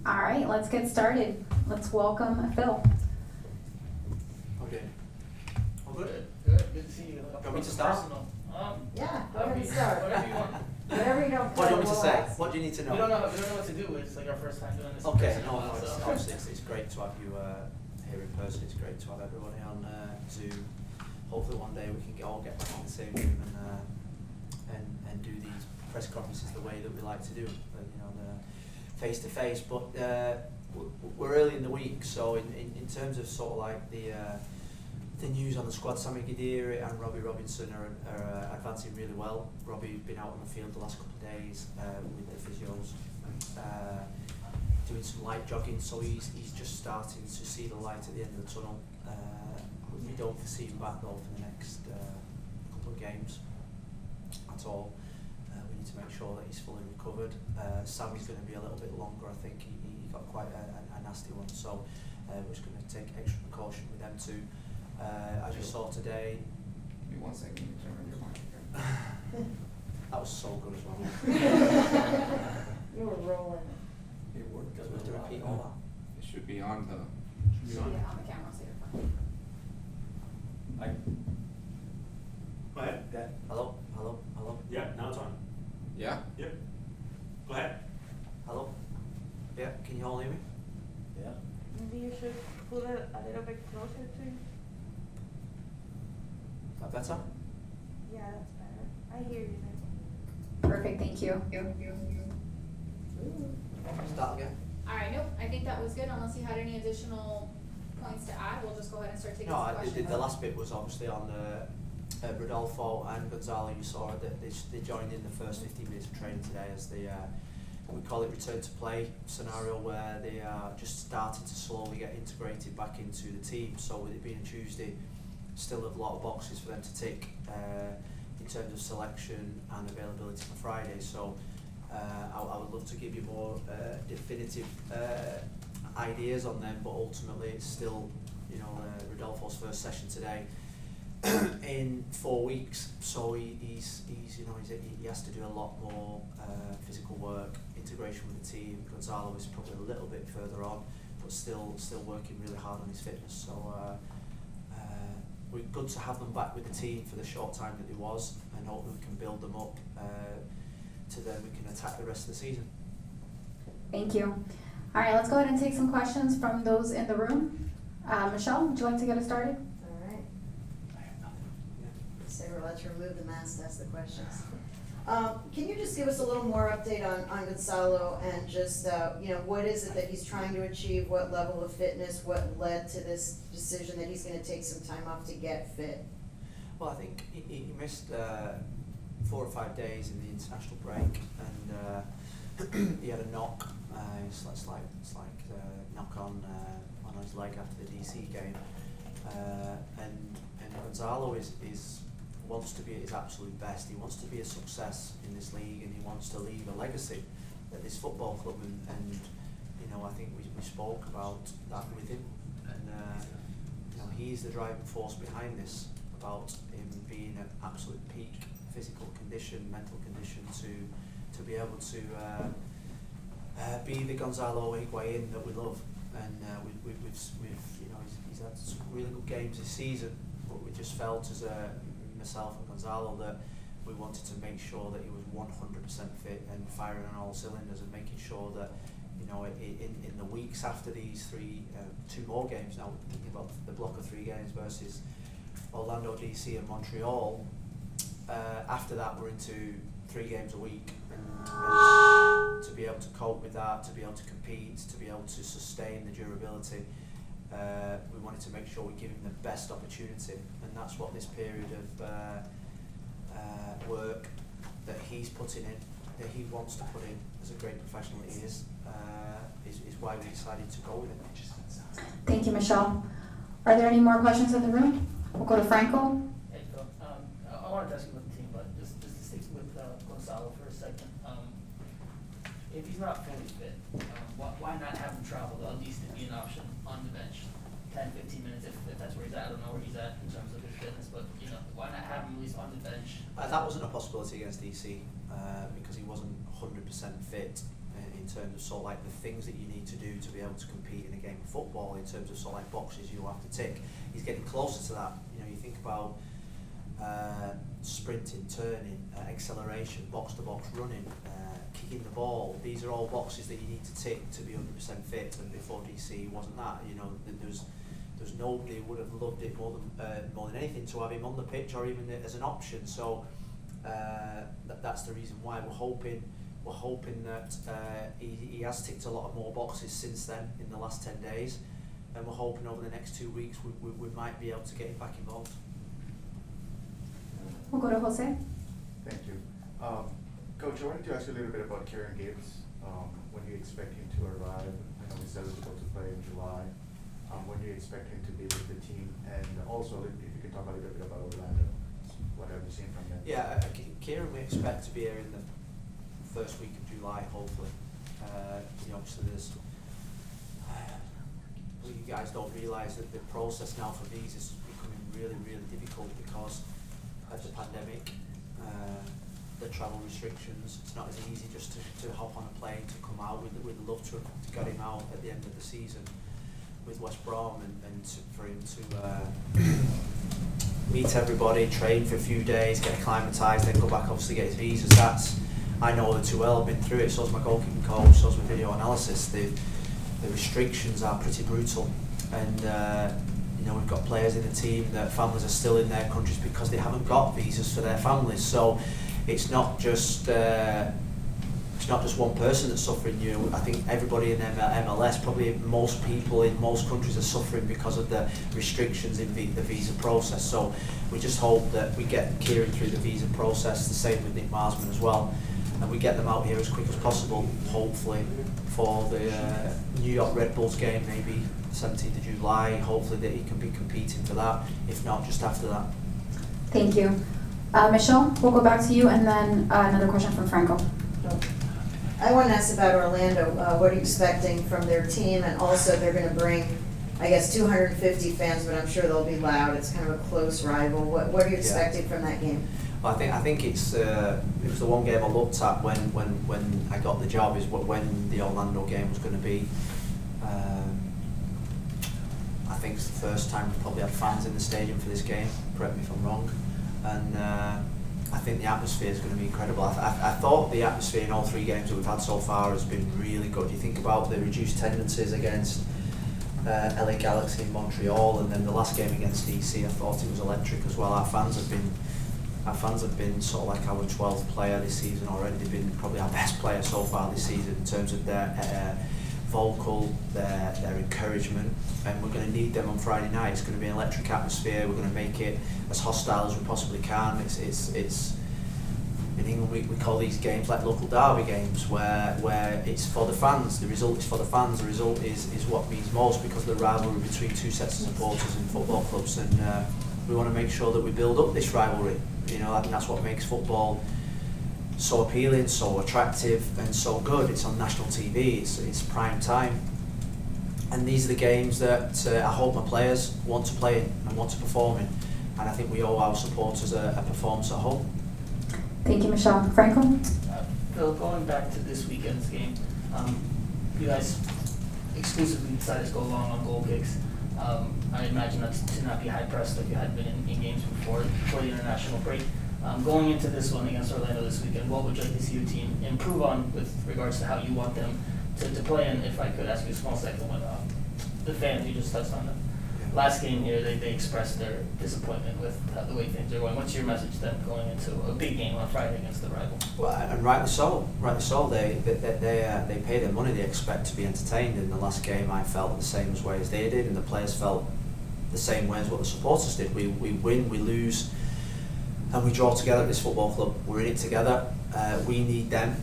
All right, let's get started. Let's welcome Phil. Okay. All good? Good to see you. Want me to start? Yeah, go ahead and start. Whatever you want. Whatever you don't What do you want me to we'll say? ask. What do you need to know? We don't know what to do. It's like our first time doing this. in Okay, person, no, so- obviously it's great to have you here in person. It's great to have everybody on Zoom. Hopefully one day we can all get back in the same room and do these press conferences the way that we like to do, the face to face. But we're early in the week, so in terms of sort of like the news on the squad, Sammy Guediri and Robbie Robinson are advancing really well. Robbie's been out on the field the last couple of days with the physios, doing some light jogging, so he's just starting to see the light at the end of the tunnel. We don't foresee him back though for the next couple of games at all. We need to make sure that he's fully recovered. Sammy's going to be a little bit longer. I think he got quite a nasty one, so we're just going to take extra precaution with them too. As you saw today. Give me 1 second, let me turn on your mic. That was so good as well. You were rolling. It worked. Do we have to repeat all It should be on the. Yeah, on the camera, so you're fine. Go ahead. that? Hello? Hello? Hello? Yeah, now it's on. Yeah? Yep. Go ahead. Hello? Yeah, can you all hear me? Yeah. Maybe you should pull it a little bit closer to you. Is that better? Yeah, that's better. I hear you there. Perfect, thank you. Start again? All right, nope, I think that was good, unless you had any additional points to add, we'll just go ahead and start taking No, some questions. the last bit was obviously on Rodolfo and Gonzalo. You saw that they joined in the first 15 minutes of training today as the we call it return to play scenario, where they are just starting to slowly get integrated back into the team. So with it being a Tuesday, still a lot of boxes for them to tick in terms of selection and availability for Friday. So I would love to give you more definitive ideas on them, but ultimately it's still, Rodolfo's first session today in 4 weeks. So he has to do a lot more physical work, integration with the team. Gonzalo is probably a little bit further on, but still working really hard on his fitness. So we're good to have them back with the team for the short time that it was, and hopefully we can build them up to then we can attack the rest of the season. Thank you. All right, let's go ahead and take some questions from those in the room. Michelle, would you like to get us started? All right. I have nothing. Sarah, let's remove the mask to ask the questions. Can you just give us a little more update on Gonzalo and just, what is it that he's trying to achieve? What level of fitness? What led to this decision that he's going to take some time off to get fit? Well, I think he missed 4 or 5 days in the international break, and he had a knock. It's like knock on his leg after the DC game, and Gonzalo wants to be at his absolute best. He wants to be a success in this league, and he wants to leave a legacy at this football club. And I think we spoke about that with him, and he's the driving force behind this, about him being at absolute peak physical condition, mental condition to be able to be the Gonzalo Higuain that we love. And he's had some really good games this season, but we just felt as myself and Gonzalo that we wanted to make sure that he was 100% fit and firing on all cylinders, and making sure that in the weeks after these 2 more games, now we're thinking about the block of 3 games versus Orlando, DC and Montreal, after that we're into 3 games a week, and to be able to cope with that, to be able to compete, to be able to sustain the durability, we wanted to make sure we give him the best opportunity, and that's what this period of work that he's putting in, that he wants to put in as a great professional that he is why we decided to go with it. Thank you, Michelle. Are there any more questions in the room? We'll go to Franco. Hey, Phil. I wanted to ask you about the team, but just to stick with Gonzalo for a second. If he's not fully fit, why not have him travel to at least to be an option on the bench? 10, 15 minutes if that's where he's at. I don't know where he's at in terms of his fitness, but why not have him at least on the bench? That wasn't a possibility against DC because he wasn't 100% fit in terms of sort of like the things that you need to do to be able to compete in a game of football, in terms of sort of like boxes you have to tick. He's getting closer to that. You know, you think about sprinting, turning, acceleration, box-to-box running, kicking the ball. These are all boxes that you need to tick to be 100% fit. And before DC, wasn't that. You know, there's nobody who would have loved it more than anything to have him on the pitch or even as an option. So that's the reason why we're hoping that he has ticked a lot of more boxes since then in the last 10 days, and we're hoping over the next 2 weeks we might be able to get him back involved. We'll go to Jose. Thank you. Coach, I wanted to ask you a little bit about Kieran Gibbs. When do you expect him to arrive? I know he's eligible to play in July. When do you expect him to be with the team? And also, if you can talk a little bit about Orlando, what have you seen from them? Yeah, Kieran, we expect to be here in the first week of July, hopefully. You know, obviously there's, you guys don't realise that the process now for visas is becoming really, really difficult because of the pandemic, the travel restrictions. It's not as easy just to hop on a plane to come out. We'd love to get him out at the end of the season with West Brom and for him to meet everybody, train for a few days, get acclimatised, then go back obviously get his visas. I know the too well, I've been through it, so's my goalkeeping coach, so's my video analysis. The restrictions are pretty brutal, and you know, we've got players in the team that families are still in their countries because they haven't got visas for their families. So it's not just one person that's suffering. You know, I think everybody in MLS, probably most people in most countries, are suffering because of the restrictions in the visa process. So we just hope that we get Kieran through the visa process, the same with Nick Marsman as well, and we get them out here as quick as possible, hopefully for the New York Red Bulls game, maybe 17th of July, hopefully that he can be competing for that, if not just after that. Thank you. Michelle, we'll go back to you, and then another question from Franco. I want to ask about Orlando. What are you expecting from their team? And also, they're going to bring, I guess, 250 fans, but I'm sure they'll be loud. It's kind of a close rival. What are you expecting from that game? Well, I think it was the one game I looked at when I got the job, is when the Orlando game was going to be. I think it's the first time we probably had fans in the stadium for this game. Correct me if I'm wrong. And I think the atmosphere is going to be incredible. I thought the atmosphere in all three games that we've had so far has been really good. You think about the reduced tendencies against LA Galaxy in Montreal, and then the last game against DC, I thought it was electric as well. Our fans have been sort of like our 12th player this season already. They've been probably our best player so far this season in terms of their vocal, their encouragement, and we're going to need them on Friday night. It's going to be an electric atmosphere. We're going to make it as hostile as we possibly can. It's in England we call these games like local derby games, where it's for the fans. The result is for the fans. The result is what means most, because of the rivalry between two sets of supporters in football clubs, and we want to make sure that we build up this rivalry. You know, I think that's what makes football so appealing, so attractive, and so good. It's on national TV, it's prime time, and these are the games that I hope my players want to play in and want to perform in, and I think we owe our supporters a performance at home. Thank you, Michelle. Franco? Phil, going back to this weekend's game, you guys exclusively decided to go long on goal kicks. I imagine that's to not be high pressed like you had been in games before the international break. Going into this one against Orlando this weekend, what would you like to see your team improve on with regards to how you want them to play? And if I could ask you a small second one, the fans, you just touched on them. Last game here, they expressed their disappointment with the way things are going. What's your message to them going into a big game on Friday against the rival? Well, and rightly so. Rightly so. They pay their money. They expect to be entertained. In the last game, I felt the same way as they did, and the players felt the same way as what the supporters did. We win, we lose, and we draw together at this football club. We're in it together. We need them,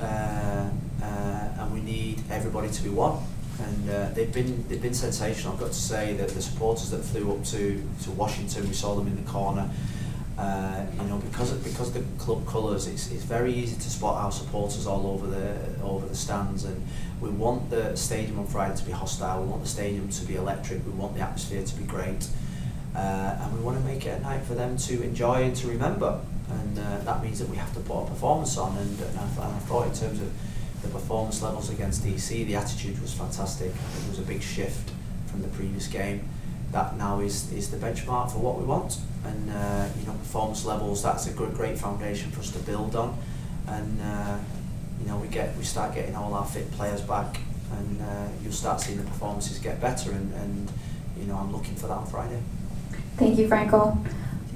and we need everybody to be one. And they've been sensational. I've got to say that the supporters that flew up to Washington, we saw them in the corner. You know, because of the club colours, it's very easy to spot our supporters all over the stands, and we want the stadium on Friday to be hostile. We want the stadium to be electric. We want the atmosphere to be great, and we want to make it a night for them to enjoy and to remember. And that means that we have to put a performance on. And I thought in terms of the performance levels against DC, the attitude was fantastic. It was a big shift from the previous game. That now is the benchmark for what we want, and you know, performance levels, that's a great foundation for us to build on, and you know, we start getting all our fit players back, and you'll start seeing the performances get better, and you know, I'm looking for that on Friday. Thank you, Franco.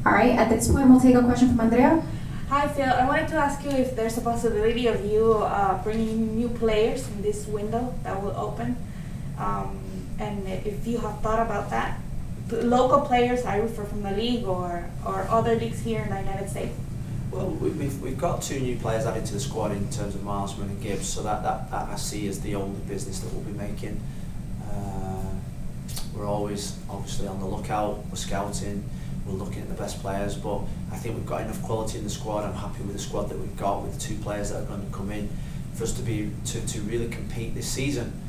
All right, at this point, we'll take a question from Andrea. Hi, Phil. I wanted to ask you if there's a possibility of you bringing new players in this window that will open, and if you have thought about that. Local players, I refer from the league or other leagues here in the United States. Well, we've got 2 new players added to the squad in terms of Marsman and Gibbs, so that I see as the only business that we'll be making. We're always obviously on the lookout, we're scouting, we're looking at the best players, but I think we've got enough quality in the squad. I'm happy with the squad that we've got, with the 2 players that are going to come in for us to really compete this season.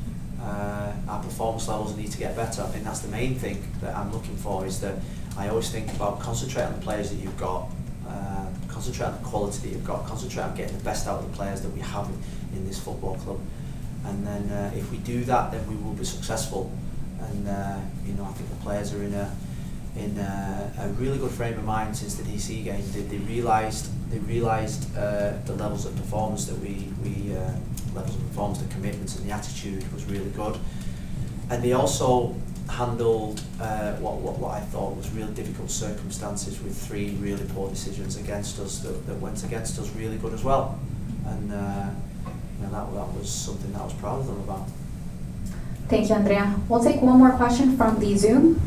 Our performance levels need to get better. I think that's the main thing that I'm looking for, is that I always think about concentrate on the players that you've got, concentrate on the quality that you've got, concentrate on getting the best out of the players that we have in this football club. And then if we do that, then we will be successful. And you know, I think the players are in a really good frame of mind since the DC game. They realised the levels of performance that the commitments and the attitude was really good, and they also handled what I thought was really difficult circumstances with 3 really poor decisions against us that went against us really good as well, and you know, that was something that I was proud of them about. Thank you, Andrea. We'll take one more question from the Zoom.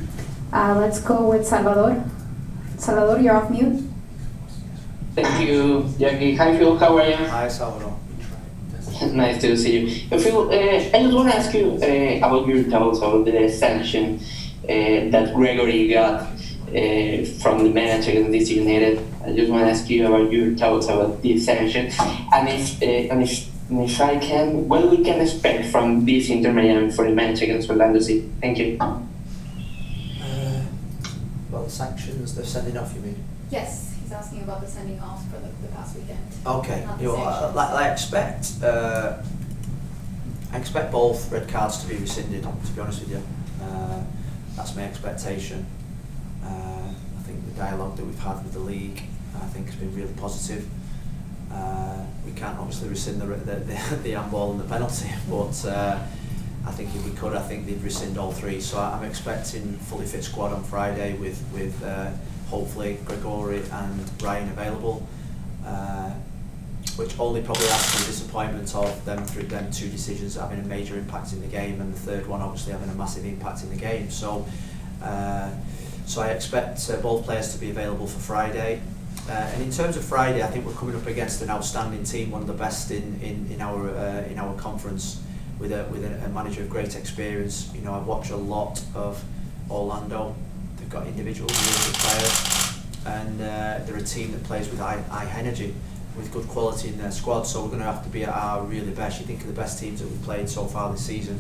Let's go with Salvador. Salvador, you're off mute. Thank you, Jackie. Hi, Phil. How are you? Hi, Salvador. Nice to see you. Phil, I just want to ask you about your thoughts about the sanction that Gregory got from the match against DC United. I just want to ask you about your thoughts about this sanction, and if I can, what we can expect from this Inter Miami for the match against Orlando City. Thank you. Well, the sanctions, they're sending off, you mean? Yes, he's asking about the sending off for the past weekend. Okay, Not the you know, sanctions. I expect both red cards to be rescinded, to be honest with you. That's my expectation. I think the dialogue that we've had with the league, I think, has been really positive. We can't obviously rescind the handball and the penalty, but I think if we could, I think they'd rescind all 3. So I'm expecting fully fit squad on Friday with hopefully Gregory and Ryan available, which only probably adds to the disappointment of them 2 decisions having a major impact in the game, and the 3rd one obviously having a massive impact in the game. So I expect both players to be available for Friday. And in terms of Friday, I think we're coming up against an outstanding team, one of the best in our conference, with a manager of great experience. You know, I watch a lot of Orlando. They've got individual really good players, and they're a team that plays with high energy, with good quality in their squad. So we're going to have to be at our really best. You think of the best teams that we've played so far this season.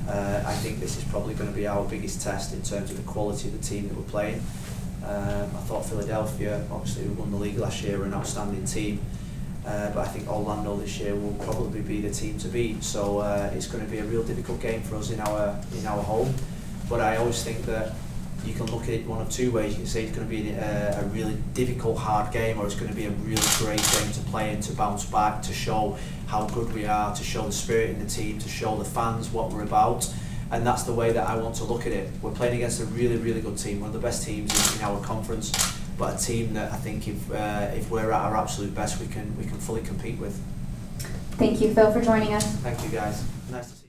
I think this is probably going to be our biggest test in terms of the quality of the team that we're playing. I thought Philadelphia, obviously who won the league last year, were an outstanding team, but I think Orlando this year will probably be the team to beat. So it's going to be a real difficult game for us in our home. But I always think that you can look at it one of 2 ways. You can say it's going to be a really difficult, hard game, or it's going to be a really great game to play and to bounce back, to show how good we are, to show the spirit in the team, to show the fans what we're about. And that's the way that I want to look at it. We're playing against a really, really good team, one of the best teams in our conference, but a team that I think if we're at our absolute best, we can fully compete with. Thank you, Phil, for joining us. Thank you, guys. Nice to see you.